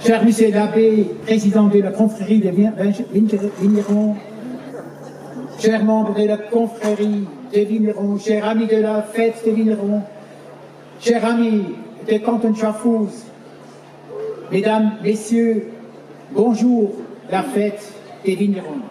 Cher Monsieur l'abbé, président de la confrérie des vignerons, chers membres de la confrérie des vignerons, chers amis de la fête des vignerons, chers amis de canton de Schaffhouse, mesdames, messieurs, bonjour, la fête des vignerons.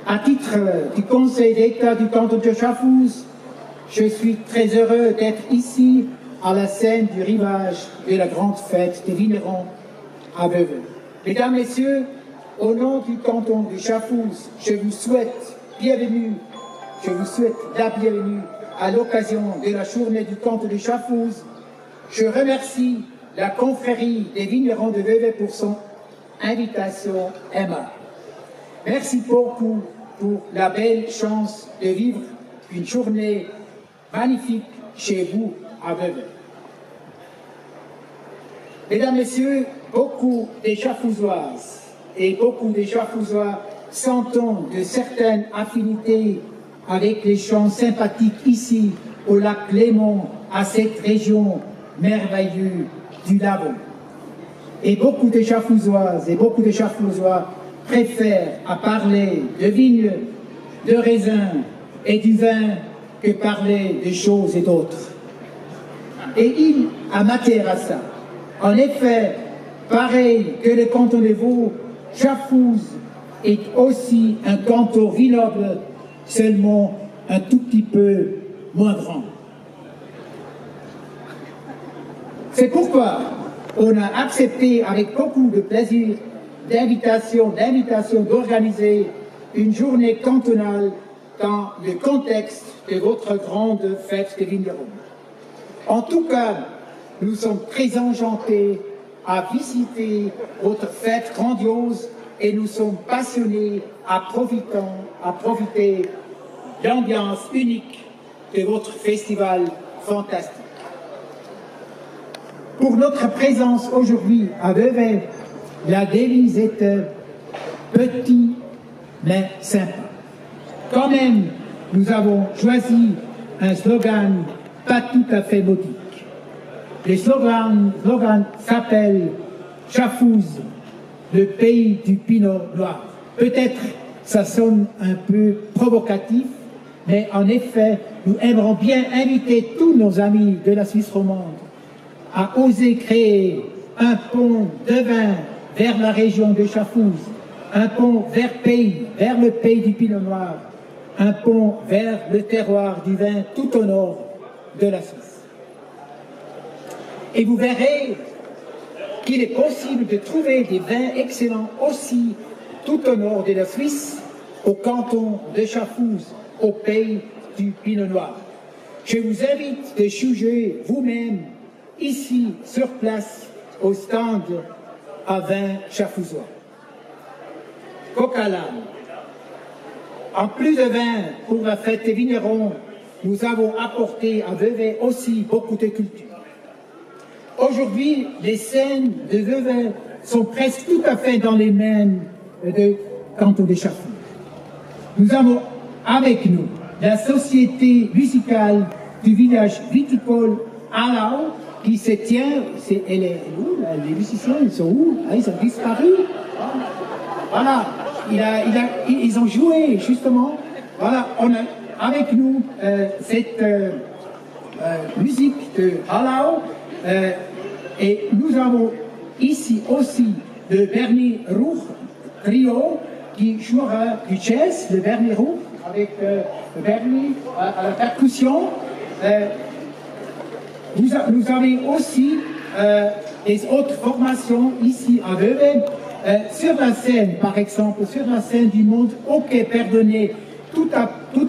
À titre du Conseil d'État du canton de Schaffhouse, je suis très heureux d'être ici à la scène du rivage de la grande fête des vignerons à Vevey. Mesdames, Messieurs, au nom du canton de Schaffhouse, je vous souhaite la bienvenue à l'occasion de la journée du canton de Schaffhouse. Je remercie la confrérie des vignerons de Vevey pour son invitation aimable. Merci beaucoup pour la belle chance de vivre une journée magnifique chez vous à Vevey. Mesdames, Messieurs, beaucoup des Schaffhousoises et beaucoup des Schaffhousois sentent de certaines affinités avec les champs sympathiques ici au lac Léman, à cette région merveilleuse du Lavaux. Et beaucoup de Schaffhousoises et beaucoup de Schaffhousois préfèrent à parler de vignes, de raisins et du vin que parler de choses et d'autres. Et il a matière à ça. En effet, pareil que le canton de Vaud, Schaffhouse est aussi un canton vignoble, seulement un tout petit peu moins grand. C'est pourquoi on a accepté avec beaucoup de plaisir d'invitation d'organiser une journée cantonale dans le contexte de votre grande fête des vignerons. En tout cas, nous sommes très enchantés à visiter votre fête grandiose et nous sommes passionnés à profiter de l'ambiance unique de votre festival fantastique. Pour notre présence aujourd'hui à Vevey, la devise est petit mais sympa. Quand même, nous avons choisi un slogan pas tout à fait modique. Le slogan s'appelle Schaffhouse, le pays du pinot noir. Peut-être ça sonne un peu provocatif, mais en effet, nous aimerons bien inviter tous nos amis de la Suisse romande à oser créer un pont de vin vers la région de Schaffhouse, un pont vers le pays du pinot noir, un pont vers le terroir du vin tout au nord de la Suisse. Et vous verrez qu'il est possible de trouver des vins excellents aussi tout au nord de la Suisse, au canton de Schaffhouse, au pays du pinot noir. Je vous invite de juger vous-même ici, sur place, au stand à vin schaffhousois. Coq-à-l'âne. En plus de vin pour la fête des vignerons, nous avons apporté à Vevey aussi beaucoup de culture. Aujourd'hui, les scènes de Vevey sont presque tout à fait dans les mains de canton de Schaffhouse. Nous avons avec nous la société musicale du village viticole Hallau qui se tient. Elle est où là, les musiciens, ils sont où? Ah, ils ont disparu. Voilà, ils ont joué justement. Voilà, on a avec nous cette musique de Hallau. Et nous avons ici aussi le Bernie Ruch trio qui jouera du jazz, le Bernie Ruch, avec le Bernie à la percussion. Nous avons aussi des autres formations ici à Vevey. Sur la scène, par exemple, sur la scène du monde OK Perdonné, toute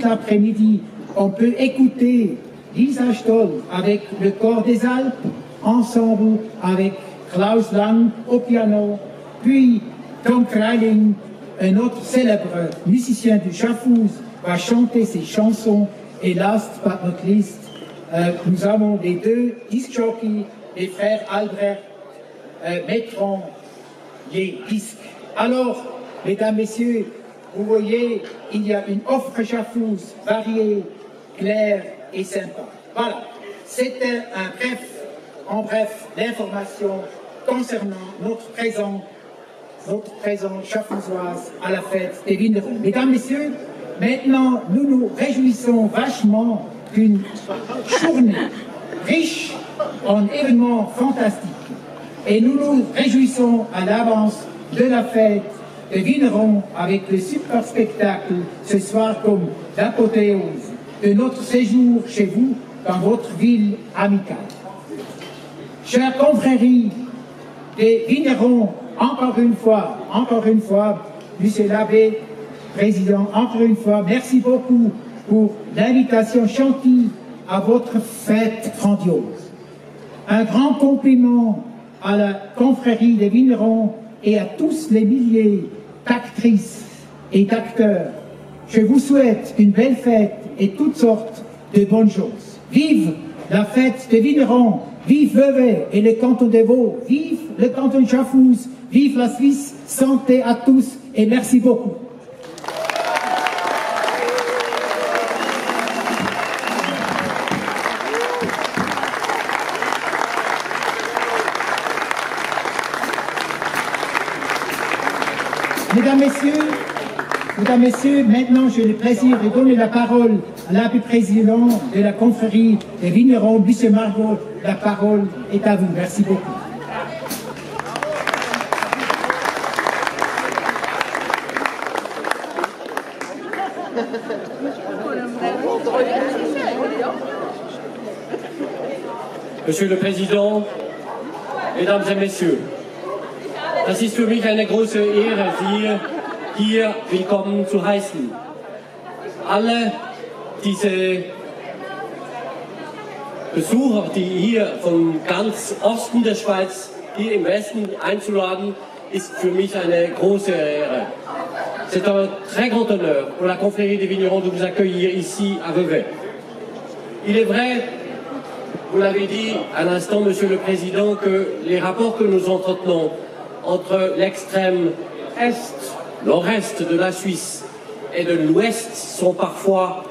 l'après-midi, on peut écouter Lisa Stoll avec le Chor des Alpes, ensemble avec Klaus Lang au piano, puis Tom Kreiling, un autre célèbre musicien du Schaffhouse, va chanter ses chansons. Et last but not least, nous avons les deux disc jockeys, les frères Albrecht, mettront les disques. Alors, mesdames, messieurs, vous voyez, il y a une offre Schaffhouse variée, claire et sympa. Voilà, c'était en bref, l'information concernant notre présence schaffhousoise à la fête des vignerons. Mesdames, messieurs, maintenant, nous nous réjouissons vachement d'une journée riche en événements fantastiques. Et nous nous réjouissons à l'avance de la fête des vignerons avec le super spectacle ce soir comme l'apothéose de notre séjour chez vous dans votre ville amicale. Chers confréries des vignerons, encore une fois, Monsieur l'abbé, président, encore une fois, merci beaucoup pour l'invitation gentille à votre fête grandiose. Un grand compliment à la confrérie des vignerons et à tous les milliers d'actrices et d'acteurs. Je vous souhaite une belle fête et toutes sortes de bonnes choses. Vive la fête des vignerons, vive Vevey et le canton des Vaud, vive le canton de Schaffhouse, vive la Suisse, santé à tous et merci beaucoup. Mesdames, Messieurs, maintenant j'ai le plaisir de donner la parole à l'abbé président de la confrérie des vignerons, M. Margot. La parole est à vous. Merci beaucoup. Monsieur le Président, Mesdames et Messieurs, das ist für mich eine große Ehre, Sie hier willkommen zu heißen. Alle diese Besucher, die hier vom ganz Osten der Schweiz hier im Westen einzuladen, ist für mich eine große Ehre. C'est un très grand honneur pour la confrérie des vignerons de vous accueillir ici à Vevey. Il est vrai, vous l'avez dit à l'instant, Monsieur le Président, que les rapports que nous entretenons entre l'extrême est, nord-est de la Suisse et de l'ouest sont parfois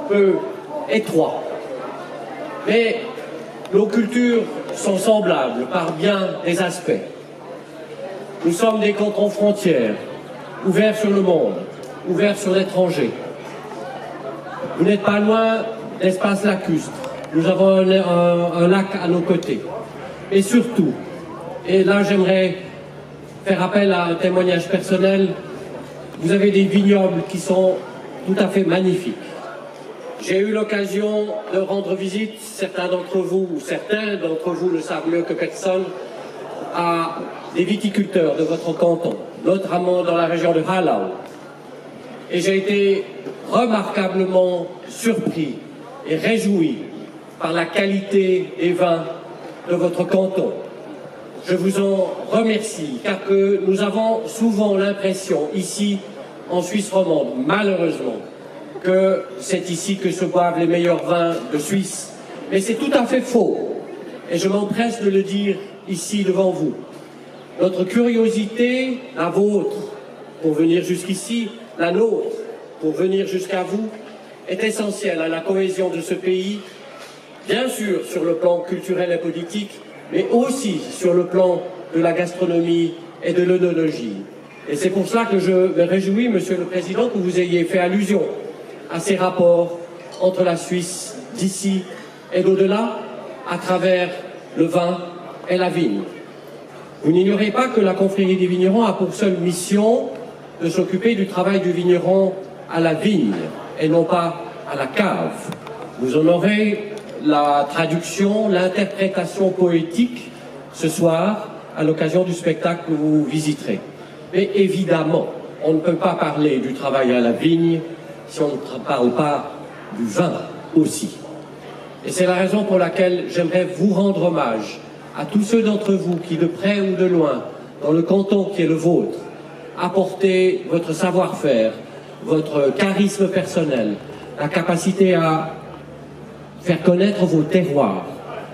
peu étroits. Mais nos cultures sont semblables par bien des aspects. Nous sommes des cantons frontières, ouverts sur le monde, ouverts sur l'étranger. Vous n'êtes pas loin d'espace lacustre. Nous avons un lac à nos côtés. Et surtout, et là j'aimerais faire appel à un témoignage personnel, vous avez des vignobles qui sont tout à fait magnifiques. J'ai eu l'occasion de rendre visite, certains d'entre vous le savent mieux que personne, à des viticulteurs de votre canton, notamment dans la région de Hallau. Et j'ai été remarquablement surpris et réjoui par la qualité des vins de votre canton. Je vous en remercie, car que nous avons souvent l'impression, ici, en Suisse romande, malheureusement, que c'est ici que se boivent les meilleurs vins de Suisse. Mais c'est tout à fait faux. Et je m'empresse de le dire ici devant vous. Notre curiosité, la vôtre, pour venir jusqu'ici, la nôtre, pour venir jusqu'à vous, est essentielle à la cohésion de ce pays, bien sûr sur le plan culturel et politique, mais aussi sur le plan de la gastronomie et de l'œnologie. Et c'est pour cela que je me réjouis, Monsieur le Président, que vous ayez fait allusion à ces rapports entre la Suisse d'ici et d'au-delà, à travers le vin et la vigne. Vous n'ignorez pas que la confrérie des vignerons a pour seule mission de s'occuper du travail du vigneron à la vigne et non pas à la cave. Vous en aurez la traduction, l'interprétation poétique ce soir à l'occasion du spectacle que vous visiterez. Mais évidemment, on ne peut pas parler du travail à la vigne si on ne parle pas du vin aussi. Et c'est la raison pour laquelle j'aimerais vous rendre hommage à tous ceux d'entre vous qui, de près ou de loin, dans le canton qui est le vôtre, apportez votre savoir-faire, votre charisme personnel, la capacité à faire connaître vos terroirs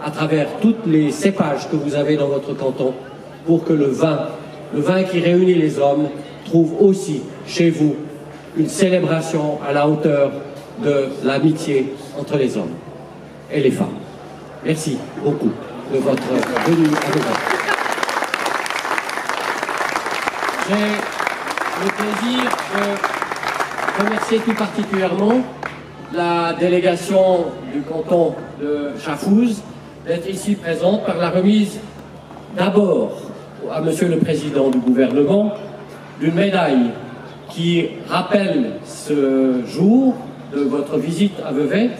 à travers toutes les cépages que vous avez dans votre canton pour que le vin qui réunit les hommes, trouve aussi chez vous une célébration à la hauteur de l'amitié entre les hommes et les femmes. Merci beaucoup de votre venue avec nous. J'ai le plaisir de remercier tout particulièrement la délégation du canton de Chafouz d'être ici présente par la remise d'abord à Monsieur le Président du gouvernement d'une médaille qui rappelle ce jour de votre visite à Vevey.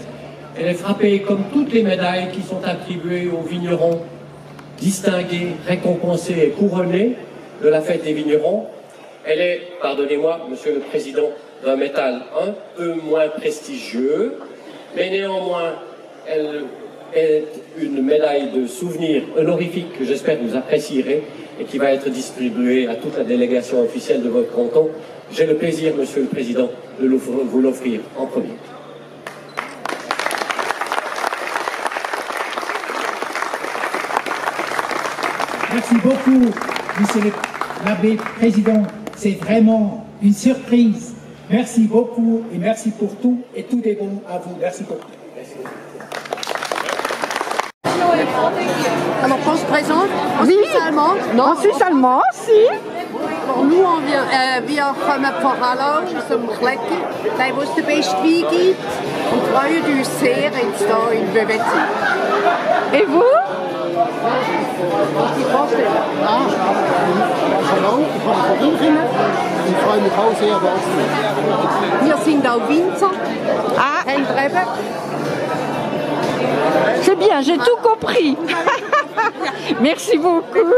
Elle est frappée comme toutes les médailles qui sont attribuées aux vignerons distingués, récompensés et couronnés de la fête des vignerons. Elle est, pardonnez-moi, Monsieur le Président, d'un métal un peu moins prestigieux, mais néanmoins, elle est une médaille de souvenir honorifique que j'espère vous apprécierez et qui va être distribuée à toute la délégation officielle de votre canton. J'ai le plaisir, Monsieur le Président, de vous l'offrir en premier. Merci beaucoup, Monsieur l'abbé président. C'est vraiment une surprise. Merci beaucoup et merci pour tout et tout est bon à vous. Merci beaucoup. Alors qu'on se présente en Oui, Suisse allemande? en Suisse allemande, si. Nous, wir kommen von Hallau zum Klecken, die was den besten Wein gibt und freuen uns sehr, jetzt hier in Vevey zu sein. Et vous? Die vorstellen. Hallo, ich komme von München und freue mich auch sehr, da zu sein. Wir sind auch Winzer. Ah, Eben. c'est bien, j'ai tout compris. Merci beaucoup.